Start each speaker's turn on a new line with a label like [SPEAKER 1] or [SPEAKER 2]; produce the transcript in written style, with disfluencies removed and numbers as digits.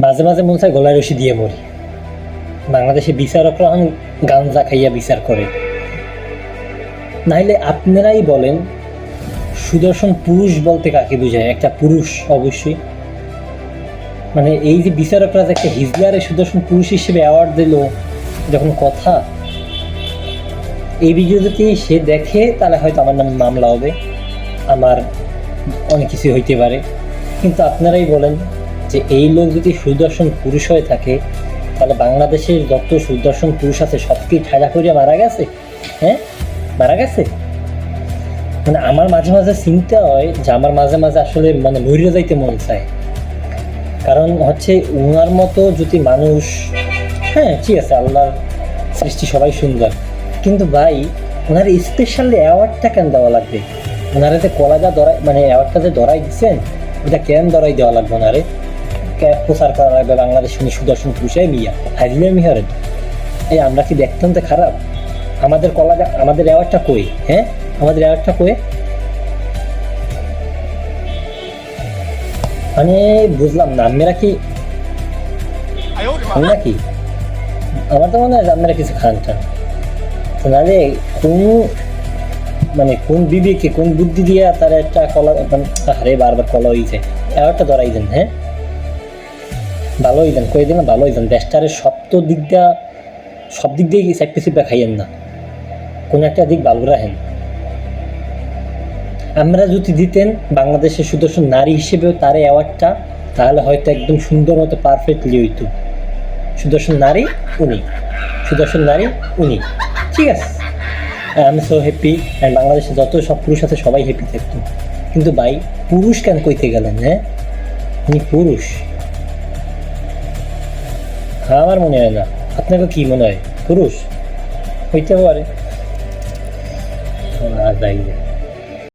[SPEAKER 1] মাঝে মাঝে মনে হয় গলায় রশি দিয়ে মরি। বাংলাদেশে বিচারকরা গাঞ্জা খাইয়া বিচার করে। নাইলে আপনারাই বলেন সুদর্শন পুরুষ বলতে কাকে বোঝায়? একটা পুরুষ অবশ্যই। মানে এই যে বিচারকরা যে একটা হিজলারে সুদর্শন পুরুষ হিসেবে অ্যাওয়ার্ড দিল, যখন কথা এই ভিডিও যদি সে দেখে তাহলে হয়তো আমার নামে মামলা হবে, আমার অনেক কিছু হইতে পারে। কিন্তু আপনারাই বলেন যে এই লোক যদি সুদর্শন পুরুষ হয়ে থাকে তাহলে বাংলাদেশের যত সুদর্শন পুরুষ আছে সবকেই ঠাড়া করিয়া মারা গেছে। হ্যাঁ, মারা গেছে। মানে আমার মাঝে মাঝে চিন্তা হয় যে আমার মাঝে মাঝে আসলে মানে মরিয়া যাইতে মন চায়। কারণ হচ্ছে ওনার মতো যদি মানুষ, হ্যাঁ ঠিক আছে আল্লাহর সৃষ্টি সবাই সুন্দর, কিন্তু ভাই ওনার স্পেশালি অ্যাওয়ার্ডটা কেন দেওয়া লাগবে? ওনারা যে কলাটা ধরাই, মানে অ্যাওয়ার্ডটা যে ধরাই দিচ্ছেন ওটা কেন ধরাই দেওয়া লাগবে? ওনারে প্রচার করা লাগবে বাংলাদেশ সুদর্শন পুরুষে মিয়া হাজিরা মিহারেন। এই আমরা কি দেখতাম তো খারাপ? আমাদের কলাটা, আমাদের অ্যাওয়ার্ডটা কই? হ্যাঁ, আমাদের অ্যাওয়ার্ডটা কই? মানে বুঝলাম না, আপনারা কি নাকি? আমার তো মনে হয় আপনারা কিছু খান টান। নাহলে কোন মানে কোন বিবেকে কোন বুদ্ধি দিয়া তার একটা কলা, হারে বারবার কলা হয়েছে, একটা ধরাই দেন। হ্যাঁ, ভালোই দেন, কয়ে দিন ভালোই দেন। দেশটারে সব দিক দিয়ে চারটে চিপা খাইয়েন না, কোনো একটা দিক ভালো রাখেন। আমরা যদি দিতেন বাংলাদেশের সুদর্শন নারী হিসেবেও তার অ্যাওয়ার্ডটা, তাহলে হয়তো একদম সুন্দর মতো পারফেক্টলি হইতো। সুদর্শন নারী উনি, সুদর্শন নারী উনি, ঠিক আছে। আমি সো হ্যাপি, অ্যান্ড বাংলাদেশে যত সব পুরুষ আছে সবাই হ্যাপি থাকতো। কিন্তু ভাই পুরুষ কেন কইতে গেলেন? হ্যাঁ, উনি পুরুষ। হ্যাঁ, আমার মনে হয় না। আপনাকে কি মনে হয়? পুরুষ হইতে পারে।